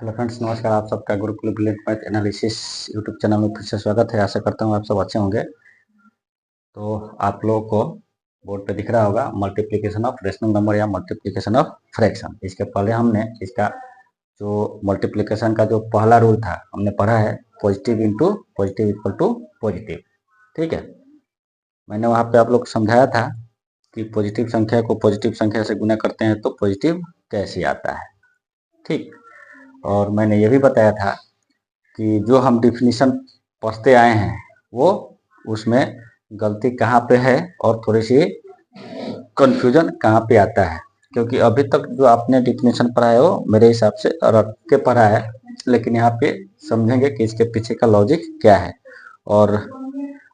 Hello friends, नमस्कार। आप सबका Gurukul brilliant math analysis YouTube channel में फिर से स्वागत है। आशा करता हूँ आप सब अच्छे होंगे। तो आप लोगों को बोर्ड पे दिख रहा होगा मल्टीप्लिकेशन ऑफ रेशनल नंबर या मल्टीप्लिकेशन ऑफ फ्रैक्शन। इसके पहले हमने इसका जो मल्टीप्लिकेशन का जो पहला रूल था हमने पढ़ा है, positive into positive equal to positive. ठीक है, मैंने वहाँ पे आप लोग को समझाया था कि पॉजिटिव संख्या को पॉजिटिव संख्या से गुना करते हैं तो पॉजिटिव कैसे आता है। ठीक, और मैंने ये भी बताया था कि जो हम डिफिनीशन पढ़ते आए हैं वो उसमें गलती कहाँ पे है और थोड़ी सी कंफ्यूजन कहाँ पे आता है, क्योंकि अभी तक जो आपने डिफिनीशन पढ़ा है वो मेरे हिसाब से रट के पढ़ा है, लेकिन यहाँ पे समझेंगे कि इसके पीछे का लॉजिक क्या है। और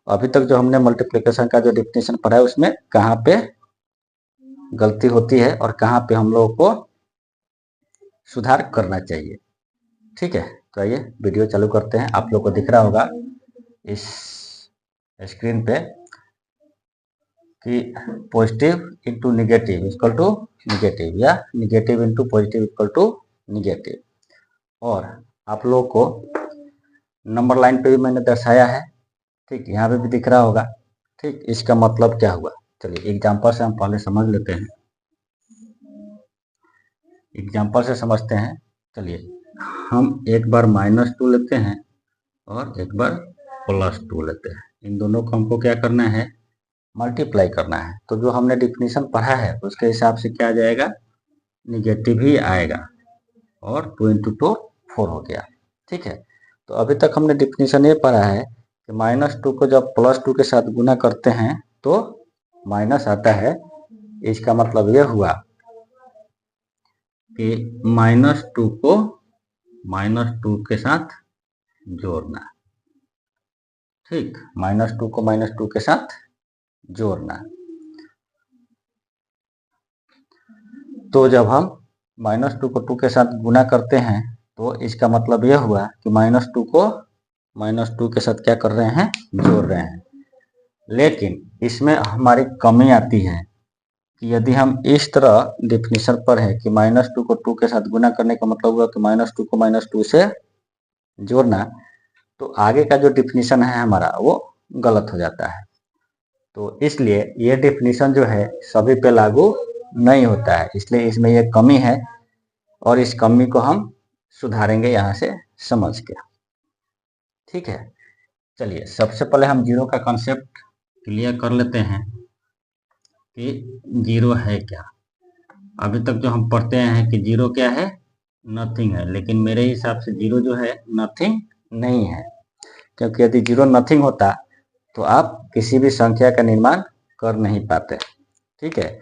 अभी तक जो हमने मल्टीप्लिकेशन का जो डिफिनीशन पढ़ा है उसमें कहाँ पे गलती होती है और कहाँ पे हम लोगों को सुधार करना चाहिए। ठीक है, तो आइए वीडियो चालू करते हैं। आप लोग को दिख रहा होगा इस स्क्रीन पे कि positive into negative equal to negative या negative into positive equal to negative. और आप लोगों को नंबर लाइन पे भी मैंने दर्शाया है। ठीक, यहाँ पे भी दिख रहा होगा। ठीक, इसका मतलब क्या हुआ, चलिए एग्जाम्पल से हम पहले समझ लेते हैं। एग्जाम्पल से समझते हैं। चलिए हम एक बार -2 लेते हैं और एक बार +2 लेते हैं। इन दोनों को हमको क्या करना है, मल्टीप्लाई करना है। तो जो हमने डिफिनीशन पढ़ा है उसके हिसाब से क्या आ जाएगा, निगेटिव ही आएगा। और 2 इंटू 2 4 हो गया। ठीक है, तो अभी तक हमने डिफिनीशन ये पढ़ा है कि -2 को जब +2 के साथ गुना करते हैं तो माइनस आता है। इसका मतलब यह हुआ कि -2 को -2 के साथ जोड़ना। ठीक, -2 को -2 के साथ जोड़ना। तो जब हम -2 को 2 के साथ गुना करते हैं तो इसका मतलब यह हुआ कि -2 को -2 के साथ क्या कर रहे हैं, जोड़ रहे हैं। लेकिन इसमें हमारी कमी आती है कि यदि हम इस तरह डिफिनीशन पर है कि -2 को 2 के साथ गुना करने का मतलब हुआ कि -2 को -2 से जोड़ना, तो आगे का जो डिफिनीशन है हमारा वो गलत हो जाता है। तो इसलिए ये डिफिनीशन जो है सभी पे लागू नहीं होता है, इसलिए इसमें ये कमी है और इस कमी को हम सुधारेंगे यहाँ से समझ के। ठीक है, चलिए सबसे पहले हम जीरो का कॉन्सेप्ट क्लियर कर लेते हैं कि जीरो है क्या। अभी तक जो हम पढ़ते हैं कि जीरो क्या है, नथिंग है, लेकिन मेरे हिसाब से जीरो जो है नथिंग नहीं है, क्योंकि यदि जीरो नथिंग होता तो आप किसी भी संख्या का निर्माण कर नहीं पाते। ठीक है,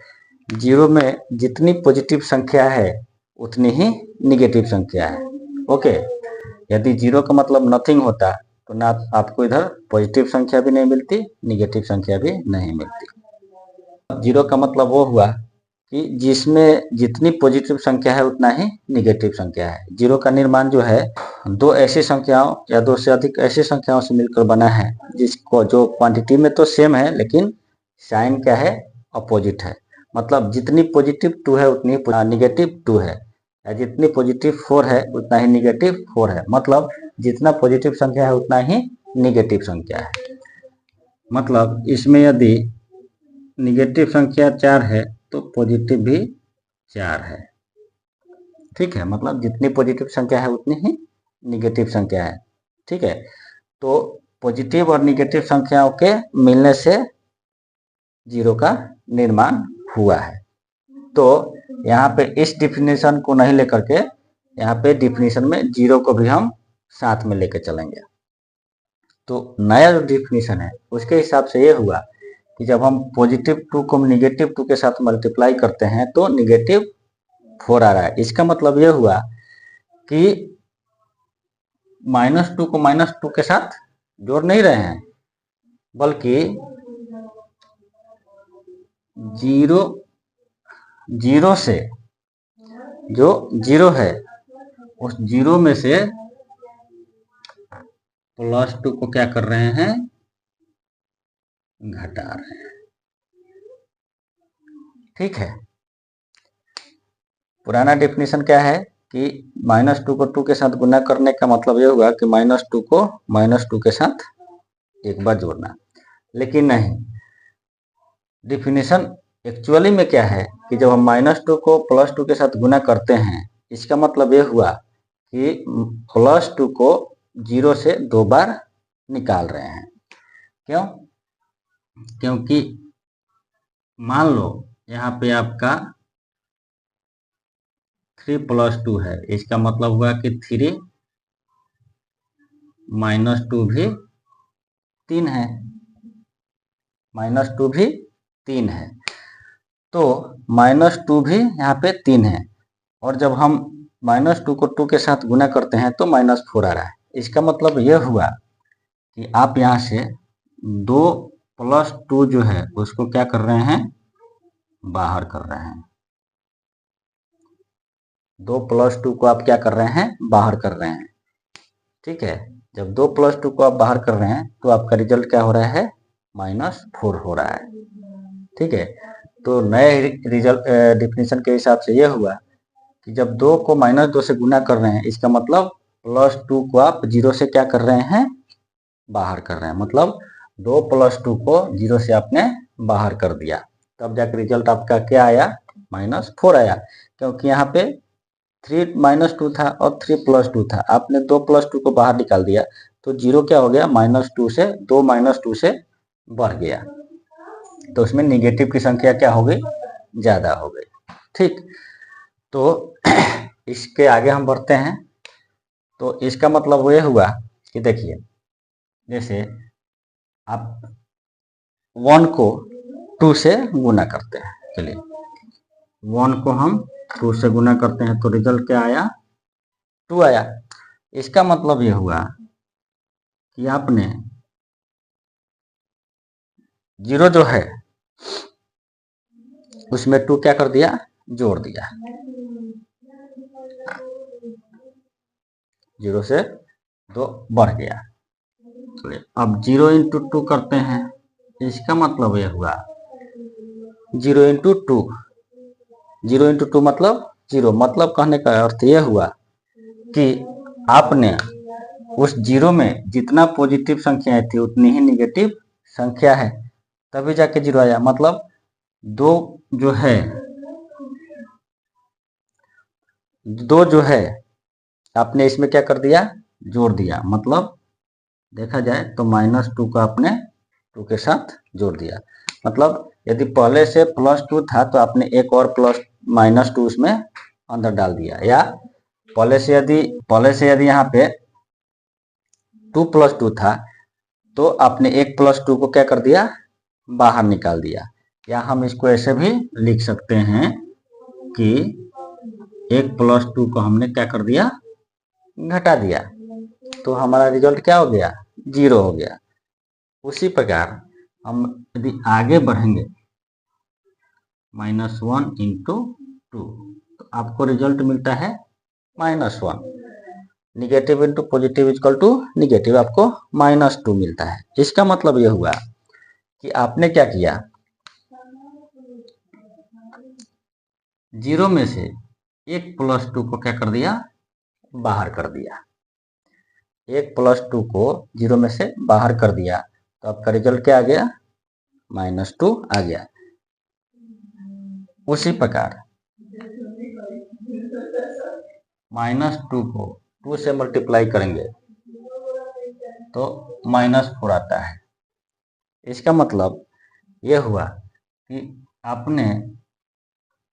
जीरो में जितनी पॉजिटिव संख्या है उतनी ही निगेटिव संख्या है। ओके, यदि जीरो का मतलब नथिंग होता तो ना आपको इधर पॉजिटिव संख्या भी नहीं मिलती, निगेटिव संख्या भी नहीं मिलती। जीरो का मतलब वो हुआ कि जिसमें जितनी पॉजिटिव संख्या है उतना ही निगेटिव संख्या है। जीरो का निर्माण जो है दो ऐसी संख्याओं या दो से अधिक ऐसी संख्याओं से मिलकर बना है जिसको जो क्वांटिटी में तो सेम है लेकिन साइन क्या है, अपोजिट है। मतलब जितनी पॉजिटिव 2 है उतनी निगेटिव 2 है, या जितनी पॉजिटिव 4 है उतना ही निगेटिव 4 है। मतलब जितना पॉजिटिव संख्या है उतना ही निगेटिव संख्या है। मतलब इसमें यदि निगेटिव संख्या 4 है तो पॉजिटिव भी 4 है। ठीक है, मतलब जितनी पॉजिटिव संख्या है उतनी ही निगेटिव संख्या है। ठीक है, तो पॉजिटिव और निगेटिव संख्याओं के मिलने से जीरो का निर्माण हुआ है। तो यहाँ पे इस डिफिनेशन को नहीं लेकर के यहाँ पे डिफिनेशन में जीरो को भी हम साथ में लेकर चलेंगे। तो नया जो डिफिनेशन है उसके हिसाब से ये हुआ कि जब हम पॉजिटिव 2 को निगेटिव 2 के साथ मल्टीप्लाई करते हैं तो निगेटिव 4 आ रहा है। इसका मतलब ये हुआ कि -2 को -2 के साथ जोड़ नहीं रहे हैं, बल्कि जीरो से जो जीरो है उस जीरो में से +2 को क्या कर रहे हैं, घटा रहे हैं। ठीक है, पुराना डेफिनेशन क्या है कि -2 को 2 के साथ गुना करने का मतलब ये होगा कि -2 को -2 के साथ एक बार जोड़ना। लेकिन नहीं, डिफिनीशन एक्चुअली में क्या है कि जब हम -2 को +2 के साथ गुना करते हैं, इसका मतलब ये हुआ कि +2 को 0 से 2 बार निकाल रहे हैं। क्यों? क्योंकि मान लो यहाँ पे आपका 3 + 2 है, इसका मतलब हुआ कि 3 -2 भी 3 है, -2 भी 3 है, तो -2 भी यहाँ पे 3 है। और जब हम -2 को 2 के साथ गुना करते हैं तो -4 आ रहा है। इसका मतलब यह हुआ कि आप यहाँ से 2 + 2 जो है उसको क्या कर रहे हैं, बाहर कर रहे हैं। 2 + 2 को आप क्या कर रहे हैं, बाहर कर रहे हैं। ठीक है, जब 2 + 2 को आप बाहर कर रहे हैं तो आपका रिजल्ट क्या हो रहा है, -4 हो रहा है। ठीक है, तो नए रिजल्ट डिफिनीशन के हिसाब से यह हुआ कि जब 2 को -2 से गुना कर रहे हैं, इसका मतलब +2 को आप 0 से क्या कर रहे हैं, बाहर कर रहे हैं। मतलब 2 + 2 को 0 से आपने बाहर कर दिया, तब जाकर रिजल्ट आपका क्या आया, -4 आया। क्योंकि यहाँ पे 3 -2 था और 3 + 2 था, आपने 2 + 2 को बाहर निकाल दिया तो 0 क्या हो गया, -2 से 2 -2 से बढ़ गया, तो उसमें निगेटिव की संख्या क्या हो गई, ज्यादा हो गई। ठीक, तो इसके आगे हम बढ़ते हैं। तो इसका मतलब ये हुआ कि देखिए, जैसे आप 1 को 2 से गुना करते हैं, चलिए 1 को हम 2 से गुना करते हैं तो रिजल्ट क्या आया, 2 आया। इसका मतलब ये हुआ कि आपने 0 जो है उसमें 2 क्या कर दिया, जोड़ दिया, 0 से 2 बढ़ गया। अब 0 × 2 करते हैं, इसका मतलब यह हुआ 0 × 2, 0 × 2 मतलब 0, मतलब कहने का अर्थ यह हुआ कि आपने उस 0 में जितना पॉजिटिव संख्याएं थी उतनी ही निगेटिव संख्या है, तभी जाके 0 आया। मतलब 2 जो है, 2 जो है आपने इसमें क्या कर दिया, जोड़ दिया। मतलब देखा जाए तो -2 को आपने 2 के साथ जोड़ दिया। मतलब यदि पहले से +2 था तो आपने एक और -2 उसमें अंदर डाल दिया, या पहले से यदि यहाँ पे 2 + 2 था तो आपने 1 + 2 को क्या कर दिया, बाहर निकाल दिया। या हम इसको ऐसे भी लिख सकते हैं कि 1 + 2 को हमने क्या कर दिया, घटा दिया, तो हमारा रिजल्ट क्या हो गया, 0 हो गया। उसी प्रकार हम यदि आगे बढ़ेंगे -1 × 2, तो आपको रिजल्ट मिलता है -1। Negative into positive equal to negative, आपको -2 मिलता है। इसका मतलब यह हुआ कि आपने क्या किया, 0 में से 1 + 2 को क्या कर दिया, बाहर कर दिया। 1 + 2 को 0 में से बाहर कर दिया तो आपका रिजल्ट क्या आ गया, -2 आ गया। उसी प्रकार -2 को 2 से मल्टीप्लाई करेंगे तो -4 आता है। इसका मतलब यह हुआ कि आपने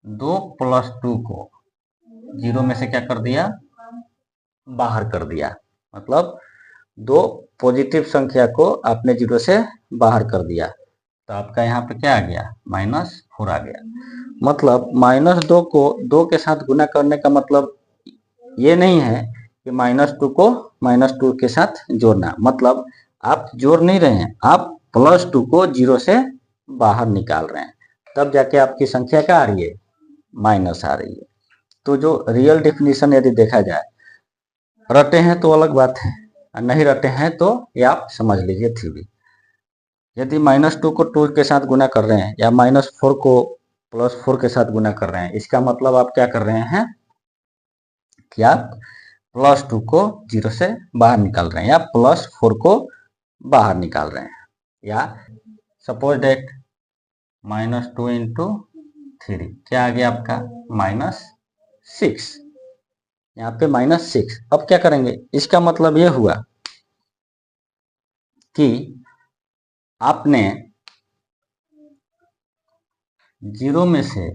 2 + 2 को 0 में से क्या कर दिया, बाहर कर दिया। मतलब 2 पॉजिटिव संख्या को आपने 0 से बाहर कर दिया, तो आपका यहाँ पे क्या आ गया, -4 आ गया। मतलब -2 को 2 के साथ गुना करने का मतलब ये नहीं है कि -2 को -2 के साथ जोड़ना। मतलब आप जोड़ नहीं रहे हैं, आप +2 को 0 से बाहर निकाल रहे हैं, तब जाके आपकी संख्या क्या आ रही है, माइनस आ रही है। तो जो रियल डेफिनेशन यदि देखा जाए, रटे हैं तो अलग बात है, नहीं रटे हैं तो ये आप समझ लीजिए थ्योरी। यदि -2 को 2 के साथ गुना कर रहे हैं या -4 को +4 के साथ गुना कर रहे हैं, इसका मतलब आप क्या कर रहे हैं कि आप +2 को 0 से बाहर निकाल रहे हैं या +4 को बाहर निकाल रहे हैं, या सपोज डेट -2 इंटू 3 क्या आ गया आपका -6, यहाँ पे -6। अब क्या करेंगे, इसका मतलब यह हुआ कि आपने 0 में से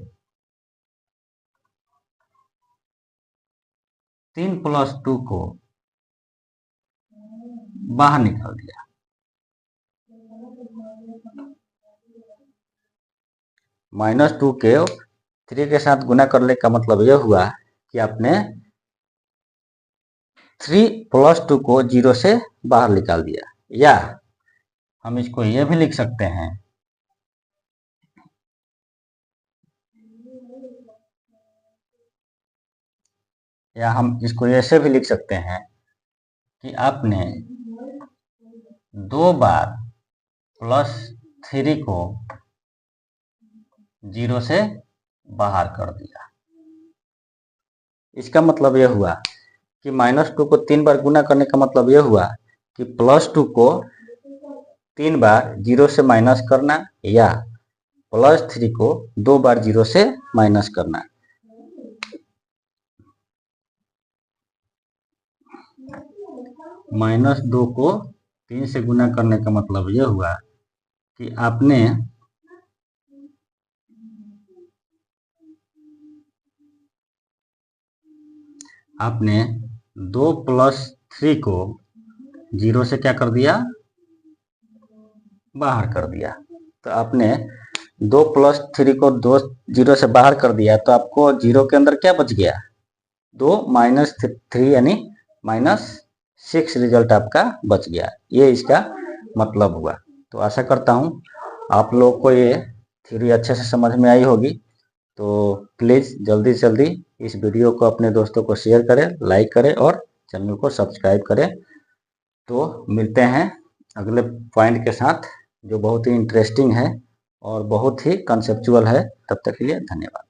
3 + 2 को बाहर निकाल दिया। -2 के 3 के साथ गुना करने का मतलब यह हुआ कि आपने 3 + 2 को 0 से बाहर निकाल दिया। या हम इसको यह भी लिख सकते हैं, या हम इसको ऐसे भी लिख सकते हैं कि आपने 2 बार +3 को 0 से बाहर कर दिया। इसका मतलब यह हुआ कि -2 को 3 बार गुना करने का मतलब यह हुआ कि +2 को 3 बार 0 से माइनस करना, या +3 को 2 बार 0 से माइनस करना। -2 को 3 से गुना करने का मतलब यह हुआ कि आपने आपने 2 + 3 को 0 से क्या कर दिया, बाहर कर दिया। तो आपने 2 + 3 को 0 से बाहर कर दिया, तो आपको 0 के अंदर क्या बच गया, 2 - 3 यानी -6 रिजल्ट आपका बच गया। ये इसका मतलब हुआ। तो आशा करता हूँ आप लोग को ये थ्योरी अच्छे से समझ में आई होगी। तो प्लीज़ जल्दी से जल्दी इस वीडियो को अपने दोस्तों को शेयर करें, लाइक करें और चैनल को सब्सक्राइब करें। तो मिलते हैं अगले पॉइंट के साथ, जो बहुत ही इंटरेस्टिंग है और बहुत ही कंसेप्चुअल है। तब तक के लिए धन्यवाद।